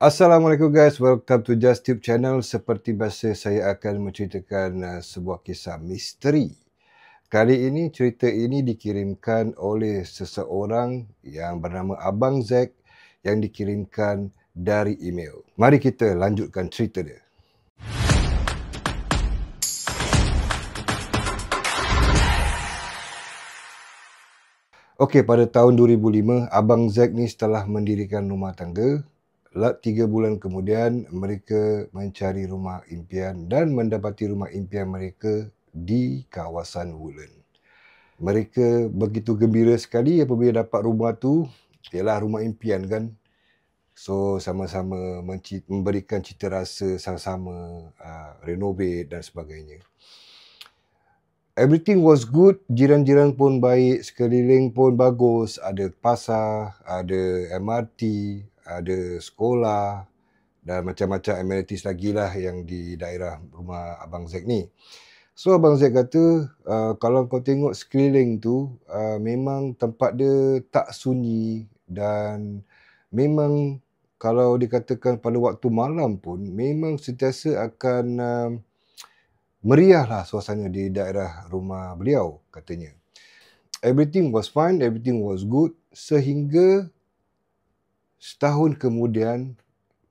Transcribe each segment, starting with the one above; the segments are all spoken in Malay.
Assalamualaikum guys, welcome to Just Tube channel. Seperti biasa saya akan menceritakan sebuah kisah misteri. Kali ini cerita ini dikirimkan oleh seseorang yang bernama Abang Zack yang dikirimkan dari email. Mari kita lanjutkan cerita dia. Okey, pada tahun 2005, Abang Zack ni setelah mendirikan rumah tangga, 3 bulan kemudian mereka mencari rumah impian dan mendapati rumah impian mereka di kawasan Woodland. Mereka begitu gembira sekali apabila dapat rumah tu. Ialah rumah impian kan. So sama-sama memberikan cita rasa sama-sama, renovate dan sebagainya. Everything was good, jiran-jiran pun baik, sekeliling pun bagus, ada pasar, ada MRT, ada sekolah dan macam-macam amenities lagi lah yang di daerah rumah Abang Zack ni. So Abang Zack kata, kalau kau tengok sekeliling tu, memang tempat dia tak sunyi dan memang kalau dikatakan pada waktu malam pun memang sentiasa akan meriahlah suasana di daerah rumah beliau, katanya. Everything was fine, everything was good, sehingga setahun kemudian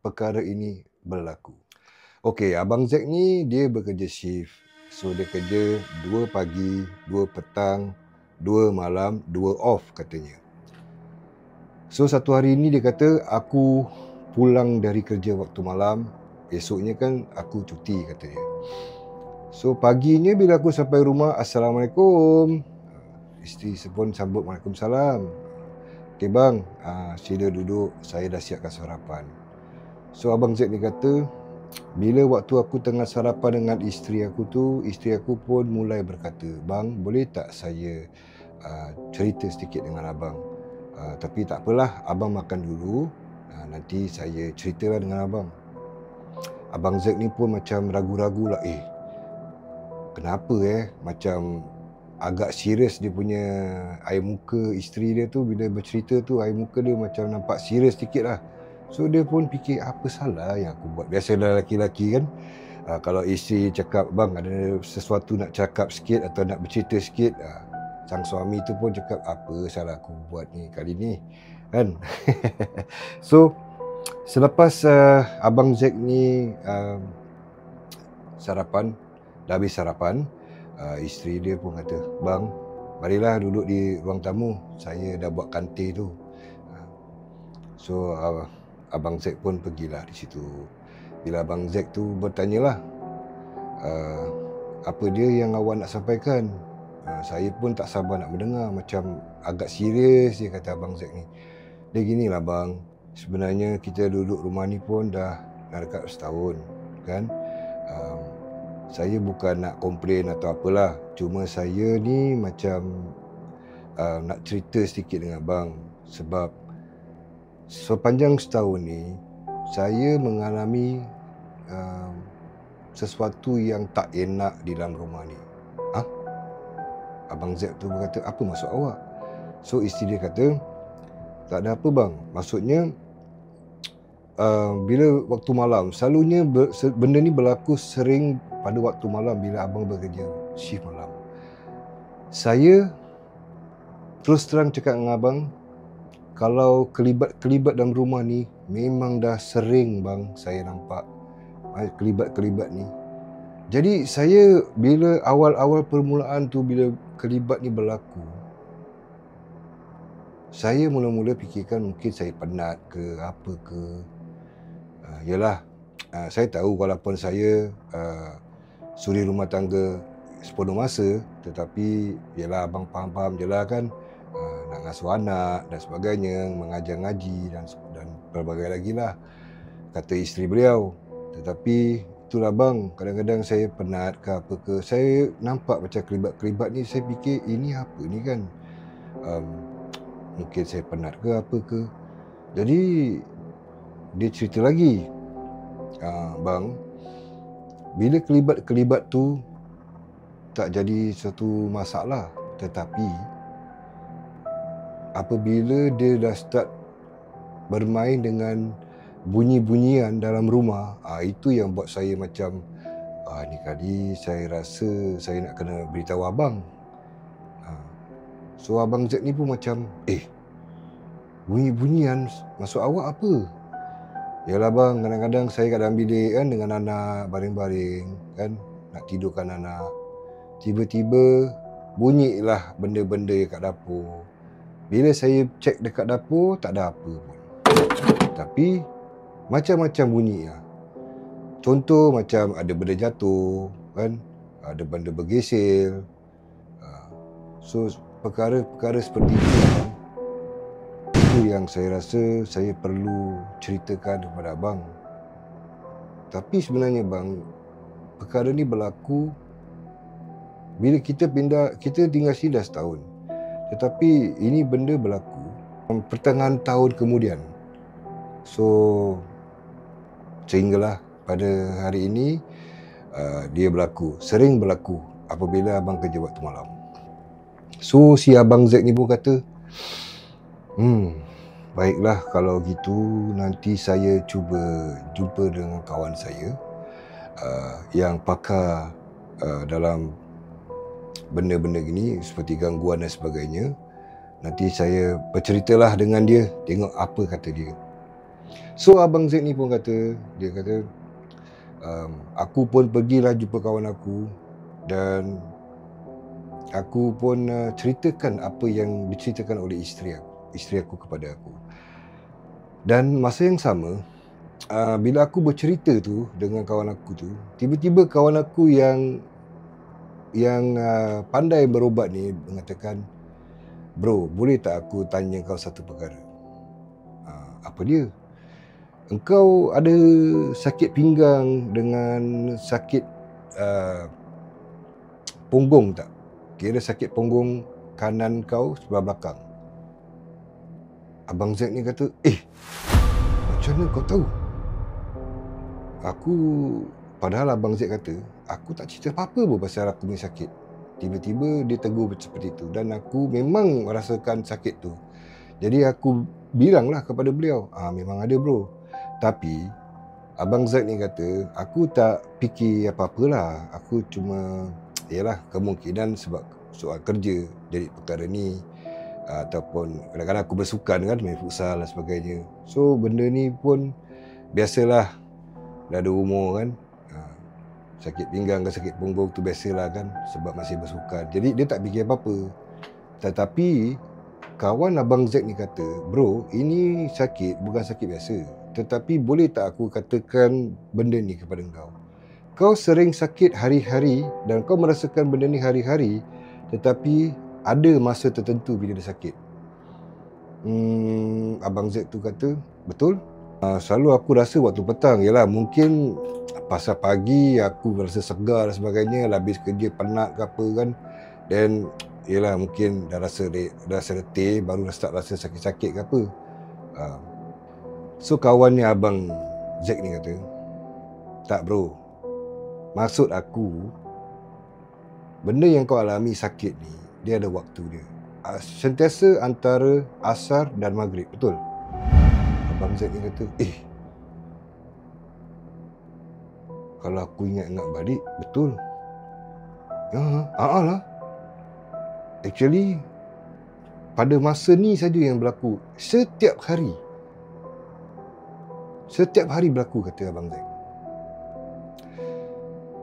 perkara ini berlaku. Okey, Abang Zack ni dia bekerja shift. So dia kerja 2 pagi, 2 petang, 2 malam, 2 off katanya. So satu hari ini dia kata, aku pulang dari kerja waktu malam, esoknya kan aku cuti katanya. So paginya bila aku sampai rumah, Assalamualaikum. Isteri pun sambut Waalaikumsalam. Okey bang, sila duduk, saya dah siapkan sarapan. So Abang Zack ni kata, bila waktu aku tengah sarapan dengan isteri aku tu, isteri aku pun mulai berkata, bang boleh tak saya cerita sedikit dengan abang? Tapi tak apalah, abang makan dulu, nanti saya ceritalah dengan abang. Abang Zack ni pun macam ragu-ragu lah, kenapa macam agak serius dia punya air muka isteri dia tu. Bila bercerita tu air muka dia macam nampak serius sikit lah. So dia pun fikir, apa salah yang aku buat? Biasalah lelaki-lelaki kan, kalau isteri cakap, bang ada sesuatu nak cakap sikit atau nak bercerita sikit, sang suami tu pun cakap, apa salah aku buat ni kali ni kan. So selepas Abang Zack ni sarapan, dah habis sarapan, isteri dia pun kata, bang marilah duduk di ruang tamu, saya dah buat kantin tu. So Abang Zack pun pergilah di situ. Bila Abang Zack tu bertanyalah, apa dia yang awak nak sampaikan? Saya pun tak sabar nak mendengar, macam agak serius dia kata Abang Zack ni. Dia ginilah bang, sebenarnya kita duduk rumah ni pun dah dekat setahun kan. Saya bukan nak komplain atau apalah, cuma saya ni macam nak cerita sedikit dengan abang. Sebab sepanjang setahun ni saya mengalami sesuatu yang tak enak di dalam rumah ni. Abang Zack tu berkata, apa maksud awak? So isteri dia kata, tak ada apa bang, maksudnya bila waktu malam, selalunya benda ni berlaku sering pada waktu malam bila abang bekerja shift malam. Saya terus terang cakap dengan abang, kalau kelibat-kelibat dalam rumah ni memang dah sering bang saya nampak kelibat-kelibat ni. Jadi saya bila awal-awal permulaan tu, bila kelibat ni berlaku, saya mula-mula fikirkan mungkin saya penat ke apa ke. Yalah, saya tahu walaupun saya suri rumah tangga sepenuh masa, tetapi yalah abang faham-faham je lah kan, nak ngasuh anak dan sebagainya, mengajar ngaji dan pelbagai lagi lah, kata isteri beliau. Tetapi itulah bang, kadang-kadang saya penat ke apa ke, saya nampak macam kelibat-kelibat ni, saya fikir ini apa ni kan, mungkin saya penat ke apa ke. Jadi dia cerita lagi, bang, bila kelibat-kelibat tu tak jadi satu masalah, tetapi apabila dia dah start bermain dengan bunyi-bunyian dalam rumah. Itu yang buat saya macam, ni kali saya rasa saya nak kena beritahu abang. So Abang Z ni pun macam, bunyi-bunyian masuk awak apa? Yalah bang, kadang-kadang saya kat dalam bilik kan dengan anak baring-baring kan, nak tidurkan anak. Tiba-tiba bunyilah benda-benda kat dapur. Bila saya cek dekat dapur, tak ada apa pun. Tapi macam-macam bunyi lah. Contoh macam ada benda jatuh kan, ada benda bergesel. So perkara-perkara seperti itu yang saya rasa saya perlu ceritakan kepada abang. Tapi sebenarnya bang, perkara ni berlaku bila kita tinggal sini dah setahun. Tetapi ini benda berlaku pertengahan tahun kemudian. So sehinggalah pada hari ini dia berlaku, sering berlaku apabila abang kerja waktu malam. So si Abang Z ni pun kata, baiklah kalau gitu nanti saya cuba jumpa dengan kawan saya yang pakar dalam benda-benda gini seperti gangguan dan sebagainya. Nanti saya berceritalah dengan dia, tengok apa kata dia. So Abang Z ni pun kata, dia kata, aku pun pergilah jumpa kawan aku dan aku pun ceritakan apa yang diceritakan oleh isteri aku kepada aku. Dan masa yang sama, bila aku bercerita tu dengan kawan aku tu, tiba-tiba kawan aku yang pandai berubat ni mengatakan, bro, boleh tak aku tanya kau satu perkara? Apa dia? Engkau ada sakit pinggang dengan sakit punggung tak? Kira sakit punggung kanan kau sebelah belakang. Abang Z ni kata, macam mana kau tahu? Padahal Abang Z kata, aku tak cerita apa-apa pun pasal aku punya sakit. Tiba-tiba dia tegur seperti itu dan aku memang merasakan sakit tu. Jadi aku bilanglah kepada beliau, memang ada bro. Tapi Abang Z ni kata, aku tak fikir apa-apalah. Aku cuma, kemungkinan sebab soal kerja jadi perkara ni, ataupun kadang-kadang aku bersukan kan, main futsal dan sebagainya. So benda ni pun biasalah, dah ada umur kan. Sakit pinggang ke sakit punggung tu biasalah kan, sebab masih bersukan. Jadi dia tak fikir apa-apa. Tetapi kawan Abang Z ni kata, bro, ini sakit bukan sakit biasa. Tetapi boleh tak aku katakan benda ni kepada kau? Kau sering sakit hari-hari dan kau merasakan benda ni hari-hari, tetapi ada masa tertentu bila dia sakit. Abang Z tu kata, betul? Selalu aku rasa waktu petang. Yalah, mungkin pasal pagi aku rasa segar dan sebagainya, habis kerja penat ke apa kan. Dan yalah, mungkin dah rasa letih, baru start rasa sakit-sakit ke apa. So kawannya Abang Z ni kata, tak bro, maksud aku, benda yang kau alami sakit ni, dia ada waktu dia. Sentiasa antara asar dan maghrib, betul? Abang Z ni kata, kalau aku ingat-ingat balik, betul. Lah. Actually, pada masa ni saja yang berlaku. Setiap hari berlaku, kata Abang Z.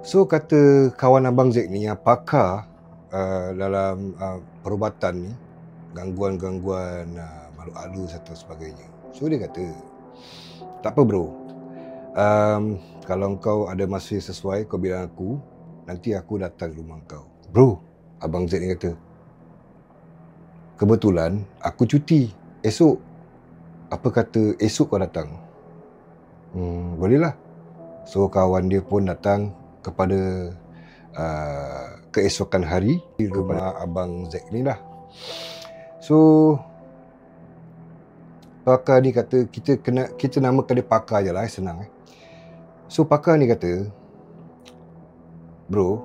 So kata kawan Abang Z ni yang pakar dalam perubatan ni, gangguan-gangguan makhluk halus atau sebagainya. So dia kata, tak apa bro, kalau kau ada masa yang sesuai, kau bilang aku, nanti aku datang rumah kau. Bro, Abang Z ni kata, kebetulan aku cuti esok. Apa kata esok kau datang? Bolehlah. So kawan dia pun datang kepada keesokan hari di rumah Abang Z ni lah. So pakar ni kata, kita namakan dia pakar je lah, senang. So pakar ni kata, bro,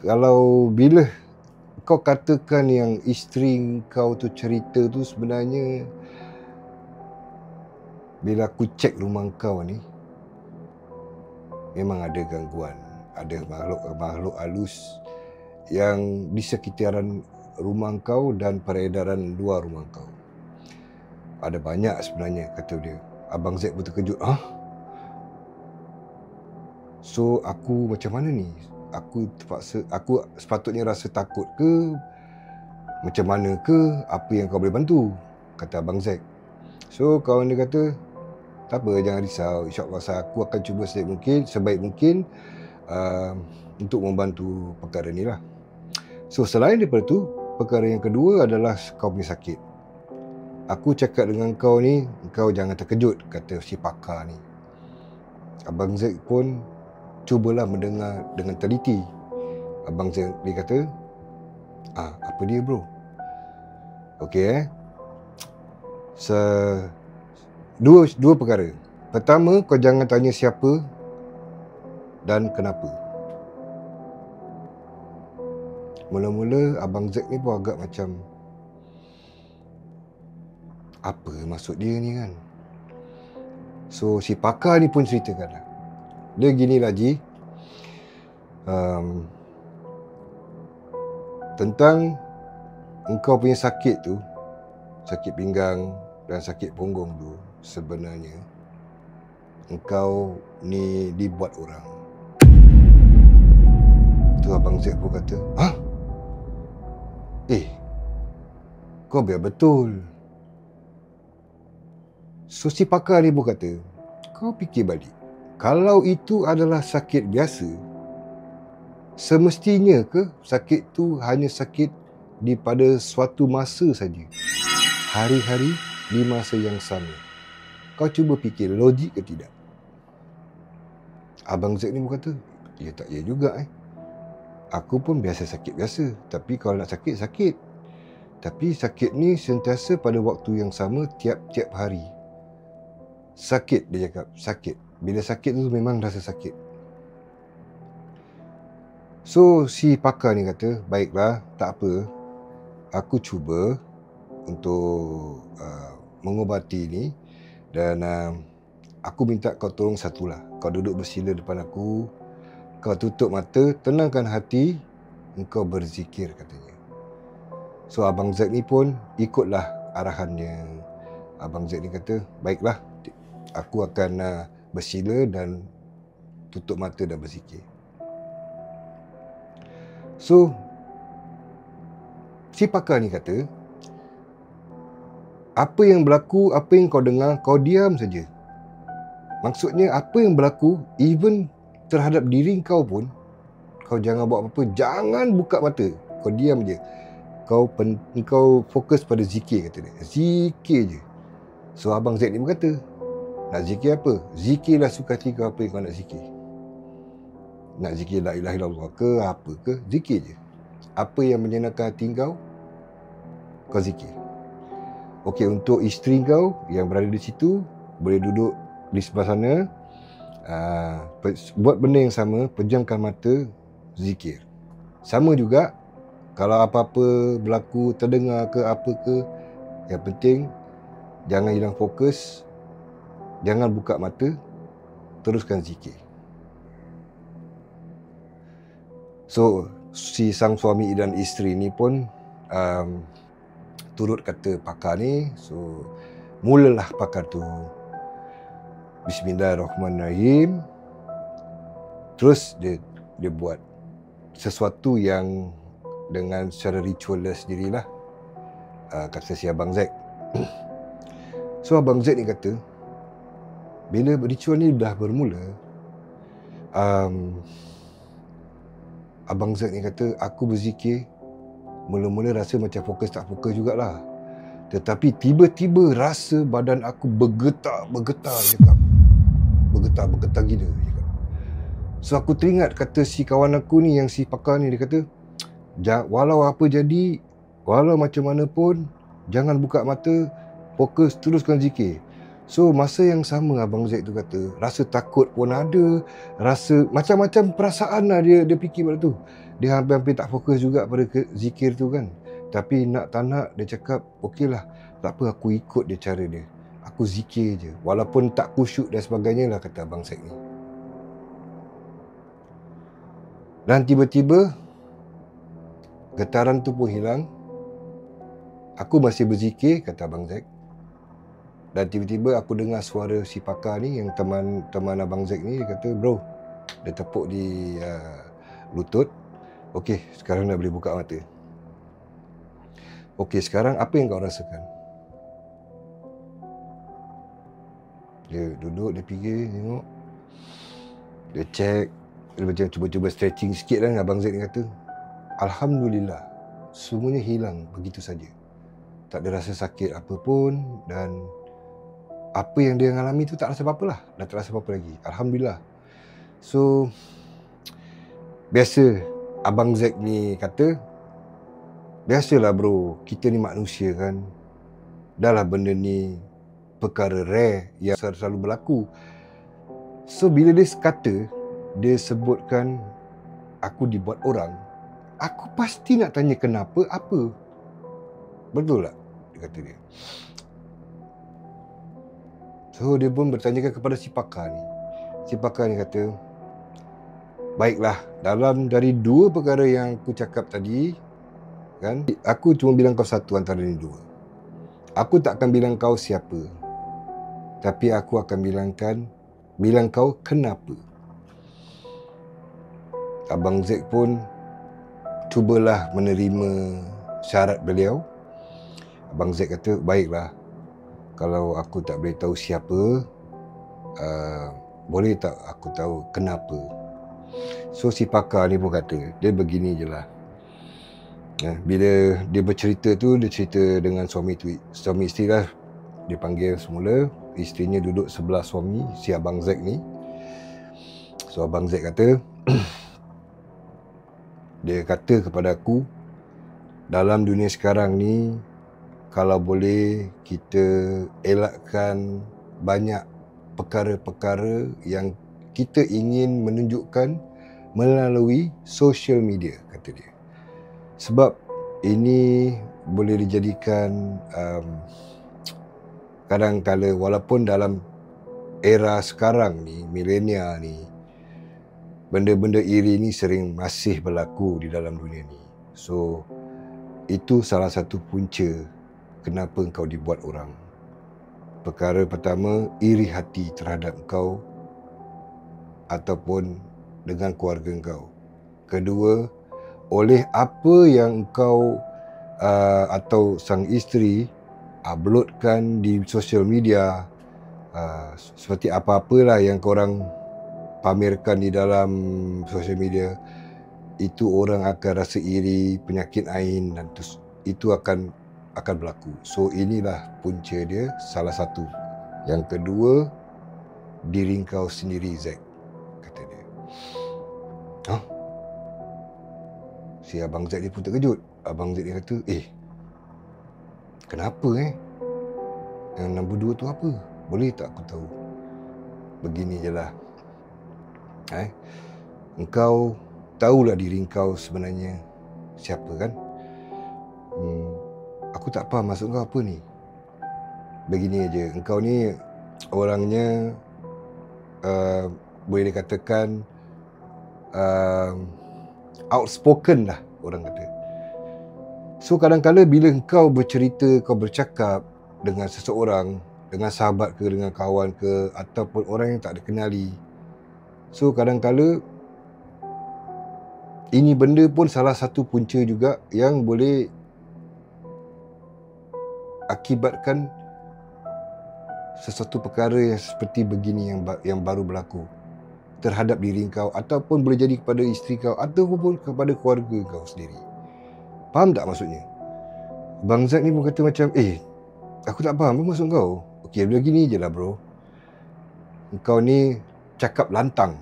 kalau bila kau katakan yang isteri kau tu cerita tu, sebenarnya bila aku cek rumah kau ni, memang ada gangguan. Ada makhluk halus yang di sekitaran rumah kau dan peredaran luar rumah kau. Ada banyak sebenarnya, kata dia. Abang Z pun terkejut. So aku macam mana ni? Aku sepatutnya rasa takut ke? Macam mana ke? Apa yang kau boleh bantu? Kata Abang Z. So kawan dia kata, tak apa, jangan risau. InsyaAllah aku akan cuba sebaik mungkin untuk membantu perkara ni lah. So selain daripada tu, perkara yang kedua adalah kau punya sakit. Aku cakap dengan kau ni, kau jangan terkejut, kata si pakar ni. Abang Z pun cubalah mendengar dengan teliti. Abang Z dia kata, apa dia bro? Okey dua perkara. Pertama, kau jangan tanya siapa dan kenapa. Mula-mula Abang Z ni pun agak macam, apa maksud dia ni kan? So si pakar ni pun ceritakan lah. Dia ginilah Ji, tentang engkau punya sakit tu, sakit pinggang dan sakit punggung tu, sebenarnya engkau ni dibuat orang. Tu Abang Z pun kata, kau biar betul. So si pakar ni pun kata, kau fikir balik, kalau itu adalah sakit biasa, semestinya ke sakit tu hanya sakit di pada suatu masa saja, hari-hari di masa yang sama? Kau cuba fikir, logik ke tidak? Abang Z ni pun kata, ya tak ya juga Aku pun biasa sakit biasa, tapi kalau nak sakit, sakit. Tapi sakit ni sentiasa pada waktu yang sama tiap-tiap hari. Sakit, dia cakap, sakit. Bila sakit tu memang rasa sakit. So si pakar ni kata, baiklah, tak apa, aku cuba untuk mengubati ni. Dan aku minta kau tolong satulah. Kau duduk bersila depan aku, kau tutup mata, tenangkan hati, engkau berzikir, katanya. So Abang Z ni pun ikutlah arahannya. Abang Z ni kata, baiklah, aku akan bersila dan tutup mata dan berzikir. So si pakar ni kata, apa yang berlaku, apa yang kau dengar, kau diam saja. Maksudnya apa yang berlaku, even terhadap diri kau pun, kau jangan buat apa-apa, jangan buka mata, kau diam je. Kau fokus pada zikir, kata dia. Zikir je. So Abang Z ni berkata, nak zikir apa? Zikirlah suka hati kau, apa yang kau nak zikir. Nak zikir la ilaha illallah ke, apa ke, zikir je. Apa yang menyenangkan hati kau, kau zikir. Okey, untuk isteri kau yang berada di situ, boleh duduk di sebelah sana, buat benda yang sama, pejamkan mata, zikir. Sama juga, kalau apa-apa berlaku, terdengar ke apa ke, yang penting jangan hilang fokus, jangan buka mata, teruskan zikir. So si sang suami dan isteri ni pun turut kata pakar ni. So mulalah pakar tu, Bismillahirrahmanirrahim. Terus dia buat sesuatu yang dengan secara ritual sendirilah, kata si Abang Z. So Abang Z ni kata, bila ritual ni dah bermula, Abang Z ni kata, aku berzikir, mula-mula rasa macam fokus tak fokus jugalah. Tetapi tiba-tiba rasa badan aku bergetar gila. So aku teringat kata si kawan aku ni, yang si pakar ni, dia kata, walau apa jadi, walau macam mana pun, jangan buka mata, fokus, teruskan zikir. So masa yang sama Abang Z tu kata, rasa takut pun ada, rasa macam-macam perasaan lah dia fikir pada tu. Dia hampir-hampir tak fokus juga pada zikir tu kan. Tapi nak tak nak, dia cakap, okeylah, tak apa, aku ikut dia cara dia. aku zikir je. Walaupun tak khusyuk dan sebagainya lah, kata Abang Zack ni. Dan tiba-tiba getaran tu pun hilang. Aku masih berzikir, kata Abang Zack. Dan tiba-tiba aku dengar suara si pakar ni, yang teman Abang Zack ni, dia kata, bro, dia tepuk di lutut. Okey, sekarang dah boleh buka mata. Okey, sekarang apa yang kau rasakan? Dia duduk, dia fikir, tengok. Dia check. Dia macam cuba-cuba stretching sikit lah. Abang Zack ni kata, Alhamdulillah, semuanya hilang begitu saja. Tak ada rasa sakit apa pun, dan apa yang dia alami tu tak rasa apa-apa lah. Dah tak rasa apa-apa lagi. Alhamdulillah. So, biasa Abang Zack ni kata, biasalah bro, kita ni manusia kan. Dah lah benda ni perkara rare yang selalu berlaku. So, bila dia kata, dia sebutkan aku dibuat orang, aku pasti nak tanya kenapa, apa. Betul tak? Dia kata dia. So, dia pun bertanyakan kepada si pakar ni. Si pakar ni kata, baiklah, dalam dari dua perkara yang aku cakap tadi, kan, aku cuma bilang kau satu antara ni dua. Aku tak akan bilang kau siapa, tapi aku akan bilang kau kenapa. Abang Zack pun cubalah menerima syarat beliau. Abang Zack kata, baiklah, kalau aku tak boleh tahu siapa, boleh tak aku tahu kenapa? So si pakar ni pun kata, dia begini je lah. Bila dia bercerita tu, dia cerita dengan suami isteri lah. Dia panggil semula, isterinya duduk sebelah suami, si Abang Zack ni. So Abang Zack kata, dia kata kepada aku, dalam dunia sekarang ni, kalau boleh kita elakkan banyak perkara-perkara yang kita ingin menunjukkan melalui social media, kata dia. Sebab ini boleh dijadikan kadang-kala, walaupun dalam era sekarang ni, milenial ni, benda-benda iri ni masih berlaku di dalam dunia ni. So, itu salah satu punca kenapa engkau dibuat orang. Perkara pertama, iri hati terhadap engkau ataupun dengan keluarga engkau. Kedua, oleh apa yang engkau atau sang isteri uploadkan di sosial media, seperti apa-apalah yang korang pamerkan di dalam sosial media, itu orang akan rasa iri, penyakit ain, dan itu akan berlaku. So inilah punca dia, salah satu. Yang kedua, diri kau sendiri, Zack, kata dia. Si Abang Zack ni pun terkejut. Abang Zack ni kata, kenapa yang nombor 2 tu apa? Boleh tak aku tahu? Begini je lah. Engkau tahulah diri engkau sebenarnya siapa, kan? Aku tak faham maksud kau apa ni. Begini aja, engkau ni orangnya boleh dikatakan outspoken lah, orang kata. So kadang-kala bila engkau bercerita, kau bercakap dengan seseorang, dengan sahabat ke, dengan kawan ke, ataupun orang yang tak dikenali, so kadang-kala ini benda pun salah satu punca juga yang boleh akibatkan sesuatu perkara yang seperti begini yang baru berlaku terhadap diri kau, ataupun boleh jadi kepada isteri kau, ataupun kepada keluarga kau sendiri. Faham tak maksudnya? Bang Zack ni pun kata macam, aku tak faham apa maksud kau. Okey, bila gini je lah bro, kau ni cakap lantang.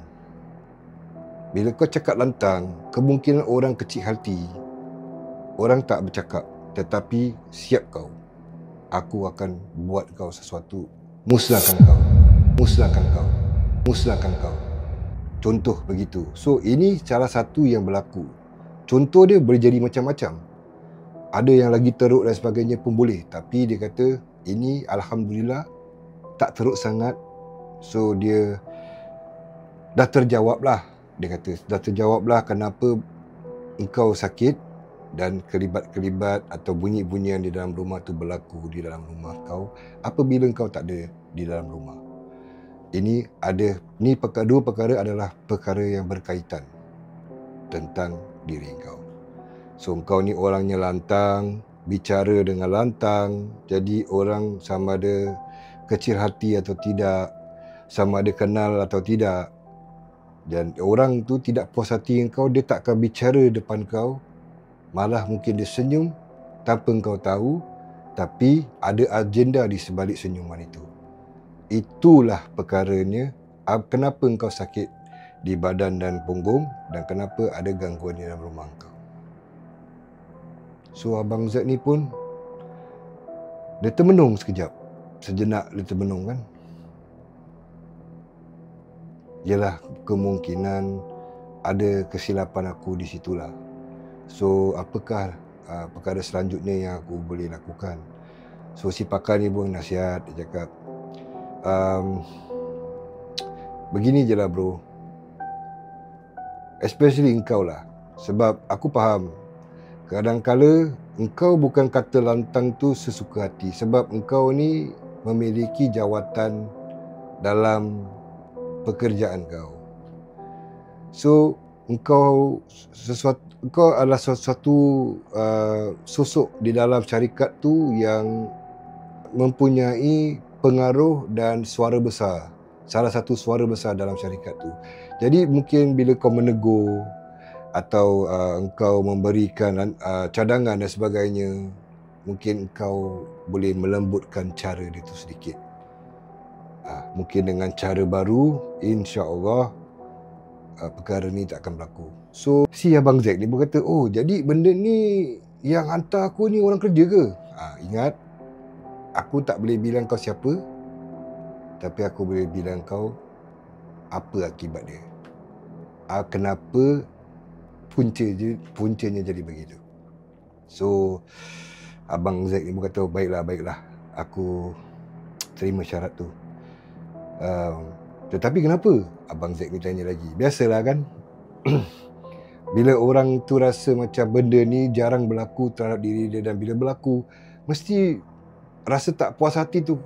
Bila kau cakap lantang, kemungkinan orang kecil hati, orang tak bercakap, tetapi siap kau, aku akan buat kau sesuatu, musnahkan kau, musnahkan kau, musnahkan kau. Contoh begitu. So ini salah satu yang berlaku. Contoh dia boleh jadi macam-macam. Ada yang lagi teruk dan sebagainya pun boleh. Tapi dia kata, ini Alhamdulillah tak teruk sangat. So dia dah terjawab lah. Dia kata dah terjawab lah kenapa engkau sakit dan kelibat-kelibat atau bunyi-bunyian di dalam rumah tu berlaku di dalam rumah kau apabila engkau tak ada di dalam rumah. Dua perkara adalah perkara yang berkaitan tentang diri engkau. So engkau ni orangnya lantang, bicara dengan lantang, jadi orang sama ada kecil hati atau tidak, sama ada kenal atau tidak. Dan orang tu tidak puas hati engkau, dia tak akan bicara depan kau. Malah mungkin dia senyum tanpa engkau tahu, tapi ada agenda di sebalik senyuman itu. Itulah perkaranya kenapa engkau sakit di badan dan punggung dan kenapa ada gangguan di dalam rumah engkau. So Abang Z ni pun dia termenung sekejap. Sejenak dia termenung kan. Ialah kemungkinan ada kesilapan aku di situlah. So apakah perkara selanjutnya yang aku boleh lakukan? So si pakar ni pun nasihat, dia cakap begini je lah bro, especially engkau lah, sebab aku faham kadang-kala engkau bukan kata lantang tu sesuka hati, sebab engkau ni memiliki jawatan dalam pekerjaan kau. So engkau adalah sesuatu sosok di dalam syarikat tu yang mempunyai pengaruh dan suara besar, salah satu suara besar dalam syarikat tu. Jadi mungkin bila kau menegur atau engkau memberikan cadangan dan sebagainya, mungkin engkau boleh melembutkan cara dia tu sedikit. Mungkin dengan cara baru, insya-Allah perkara ni tak akan berlaku. So si Abang Zack ni berkata, oh jadi benda ni yang hantar aku ni orang kerja ke? Ingat, aku tak boleh bilang kau siapa, tapi aku boleh bilang kau apa akibat dia. Kenapa puncanya jadi begitu. So Abang Zack ni berkata, baiklah, aku terima syarat tu. Tetapi kenapa? Abang Zack ni tanya lagi. Biasalah kan. Bila orang tu rasa macam benda ni jarang berlaku terhadap diri dia, dan bila berlaku mesti rasa tak puas hati tu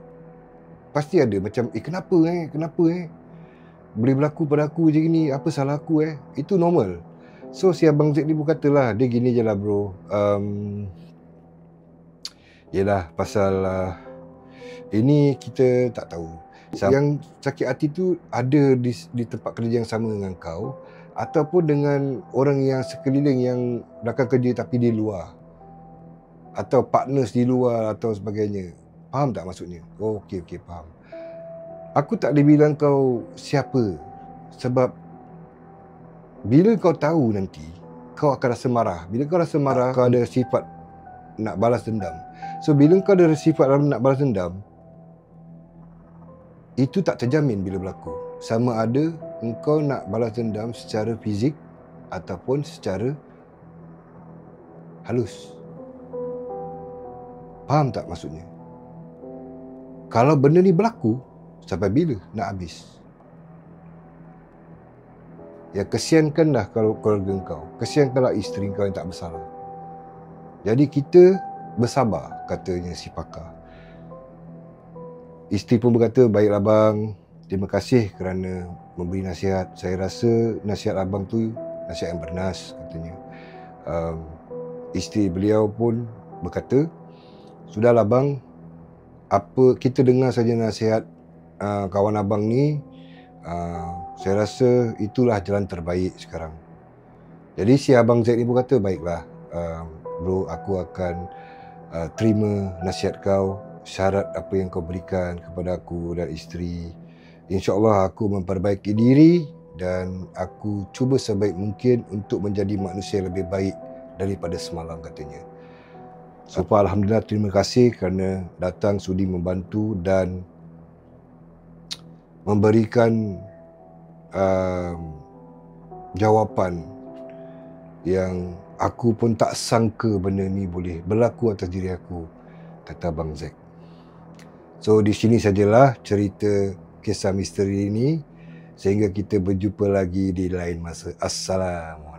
pasti ada. Macam kenapa boleh berlaku pada aku je gini, apa salah aku Itu normal. So si Abang Zack ni pun katalah, dia gini je lah bro, yelah pasal ini kita tak tahu. Yang sakit hati tu ada di tempat kerja yang sama dengan kau, ataupun dengan orang yang sekeliling yang belakang kerja tapi di luar, atau partners di luar atau sebagainya. Faham tak maksudnya? Oh, okey, faham. Aku tak boleh bilang kau siapa, sebab bila kau tahu nanti, kau akan rasa marah. Bila kau rasa marah, kau ada sifat nak balas dendam. So bila kau ada sifat nak balas dendam, itu tak terjamin bila berlaku. Sama ada engkau nak balas dendam secara fizik ataupun secara halus. Faham tak maksudnya? Kalau benda ni berlaku, sampai bila nak habis? Ya, kesiankanlah kalau keluarga kau, kesiankanlah isteri kau yang tak bersalah. Jadi kita bersabar, katanya si pakar. Isteri pun berkata, baiklah bang, terima kasih kerana memberi nasihat. Saya rasa nasihat abang tu nasihat yang bernas, katanya. Isteri beliau pun berkata, sudahlah bang, apa kita dengar saja nasihat kawan abang ni. Saya rasa itulah jalan terbaik sekarang. Jadi si Abang Zack ni pun kata, baiklah bro, aku akan terima nasihat kau. Syarat apa yang kau berikan kepada aku dan isteri, InsyaAllah aku memperbaiki diri dan aku cuba sebaik mungkin untuk menjadi manusia yang lebih baik daripada semalam, katanya. So Alhamdulillah, terima kasih kerana datang sudi membantu dan memberikan jawapan yang aku pun tak sangka benda ni boleh berlaku atas diri aku, kata Abang Zack. So di sini sajalah cerita kisah misteri ini, sehingga kita berjumpa lagi di lain masa. Assalamualaikum.